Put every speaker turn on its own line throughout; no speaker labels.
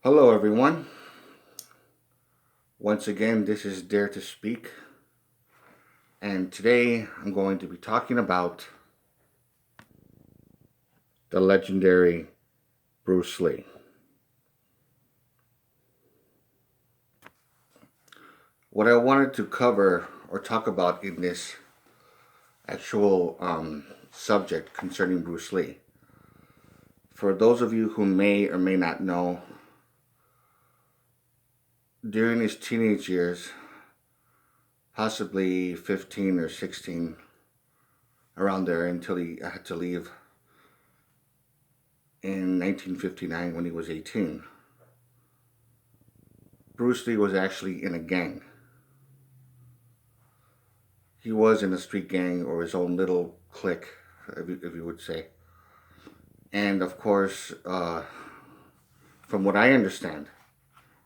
Hello, everyone. Once again, this is Dare to Speak, and today I'm going to be talking about the legendary Bruce Lee. What I wanted to cover or talk about in this actual subject concerning Bruce Lee, for those of you who may or may not know, during his teenage years, possibly 15 or 16, around there until he had to leave in 1959 when he was 18. Bruce Lee was actually in a gang. He was in a street gang or his own little clique, if you would say. And of course, from what I understand,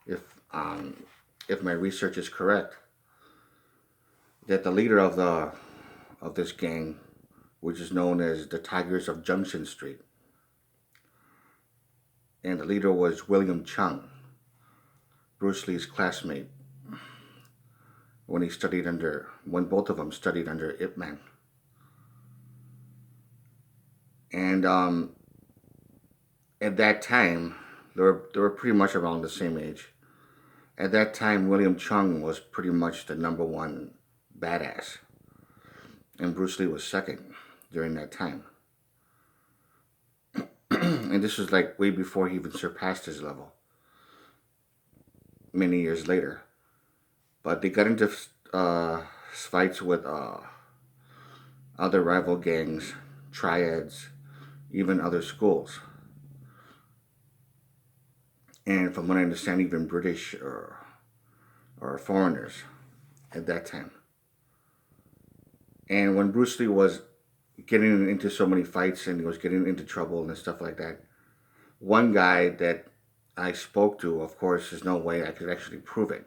if um, if my research is correct, that the leader of this gang, which is known as the Tigers of Junction Street, and the leader was William Chung, Bruce Lee's classmate, when both of them studied under Ip Man. And at that time, they were pretty much around the same age. At that time, William Chung was pretty much the number one badass, and Bruce Lee was second during that time. And this was like way before he even surpassed his level. Many years later, but they got into fights with other rival gangs, Triads, even other schools, and from what I understand, even British or foreigners at that time. And when Bruce Lee was getting into so many fights and he was getting into trouble and stuff like that, one guy that I spoke to, of course, there's no way I could actually prove it,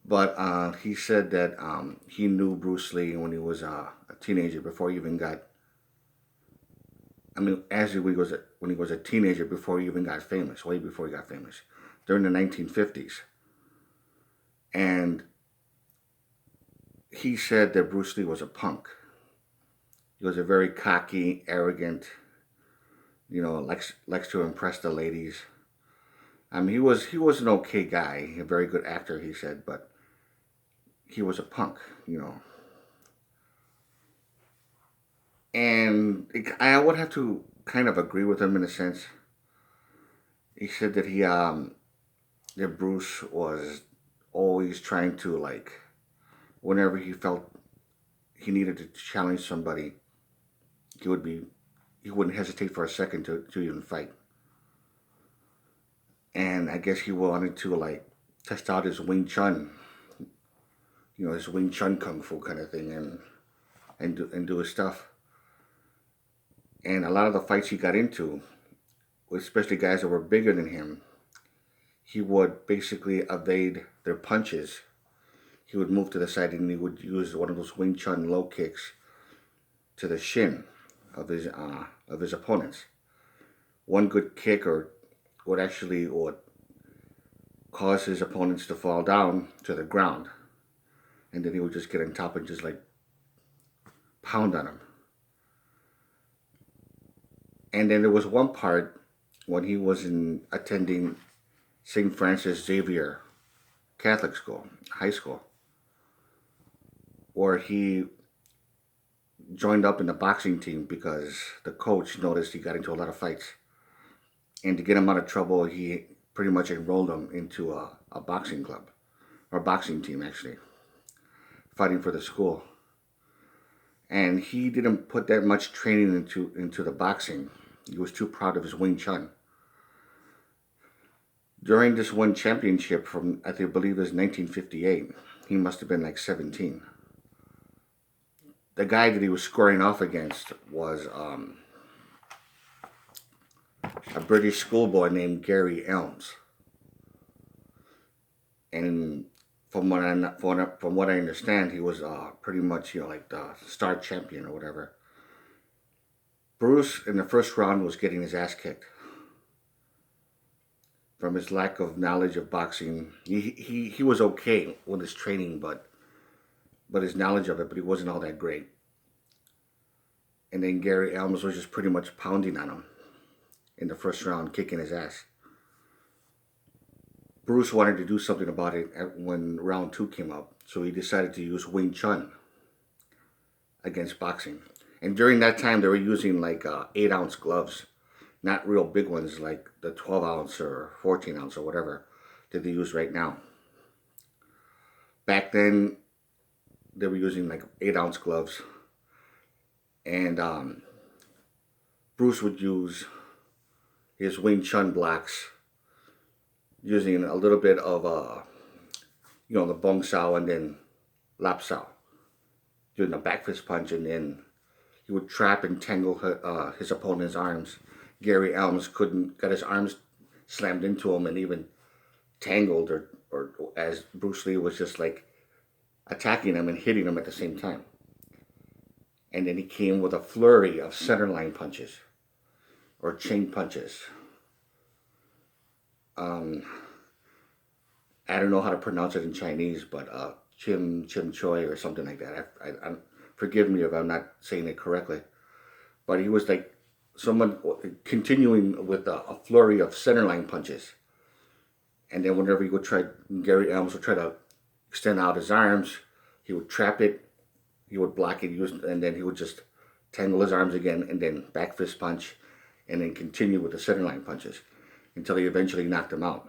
but he said that he knew Bruce Lee when he was a teenager before he even got. I mean, as when he was a teenager before he even got famous, way before he got famous, during the 1950s, and he said that Bruce Lee was a punk. He was a very cocky, arrogant, likes to impress the ladies. I mean, he was an okay guy, a very good actor, he said, but he was a punk. And I would have to kind of agree with him in a sense. He said that that Bruce was always trying to, like, whenever he felt he needed to challenge somebody, he would be he wouldn't hesitate for a second to even fight. And I guess he wanted to, like, test out his Wing Chun, his Wing Chun Kung Fu kind of thing, and do his stuff. And a lot of the fights he got into, especially guys that were bigger than him, he would basically evade their punches. He would move to the side and he would use one of those Wing Chun low kicks to the shin of his opponents. One good kick or would cause his opponents to fall down to the ground, and then he would just get on top and just like pound on them. And then there was one part when he was attending St. Francis Xavier Catholic school, high school, where he joined up in the boxing team because the coach noticed he got into a lot of fights. And to get him out of trouble, he pretty much enrolled him into a boxing club, or boxing team actually, fighting for the school. And he didn't put that much training into the boxing. He was too proud of his Wing Chun. During this one championship from, I think, I believe it was 1958, he must have been like 17. The guy that he was squaring off against was a British schoolboy named Gerry Elms. And from what I understand, he was pretty much like the star champion or whatever. Bruce in the first round was getting his ass kicked, from his lack of knowledge of boxing. He was okay with his training, but his knowledge of it, but he wasn't all that great. And then Gerry Elms was just pretty much pounding on him in the first round, kicking his ass. Bruce wanted to do something about it when round 2 came up, so he decided to use Wing Chun against boxing. And during that time, they were using like 8-ounce gloves, not real big ones like the 12-ounce or 14-ounce or whatever that they use right now. Back then, they were using like 8-ounce gloves, and Bruce would use his Wing Chun blocks using a little bit of the bong sao and then lap sao, doing a back fist punch, and then he would trap and tangle his opponent's arms. Gerry Elms got his arms slammed into him and even tangled, or as Bruce Lee was just like attacking him and hitting him at the same time. And then he came with a flurry of centerline punches or chain punches. I don't know how to pronounce it in Chinese, but chim choi or something like that. I forgive me if I'm not saying it correctly. But he was like someone continuing with a flurry of centerline punches. And then whenever he would try, Gerry Elms would try to extend out his arms, he would trap it, he would block it, and then he would just tangle his arms again, and then back fist punch, and then continue with the centerline punches until he eventually knocked him out.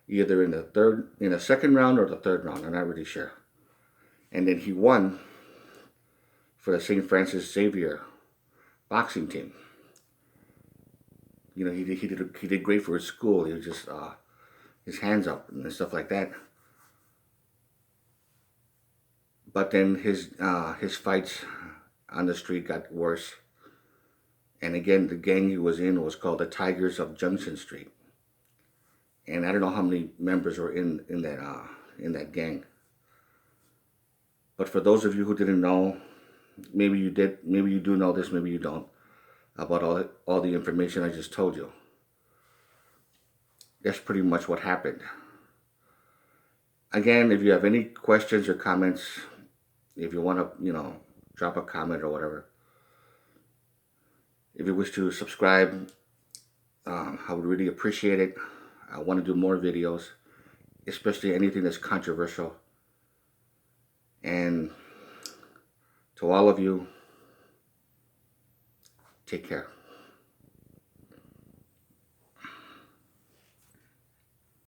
Either in the second round or the third round, I'm not really sure. And then he won for the St. Francis Xavier boxing team. You know, he did great for his school. He was just his hands up and stuff like that. But then his fights on the street got worse. And again, the gang he was in was called the Tigers of Junction Street. And I don't know how many members were in that gang. But for those of you who didn't know, maybe you did, maybe you do know this, maybe you don't, about all the information I just told you. That's pretty much what happened. Again, if you have any questions or comments, if you want to, drop a comment or whatever, if you wish to subscribe, I would really appreciate it. I want to do more videos, especially anything that's controversial. And to all of you, take care.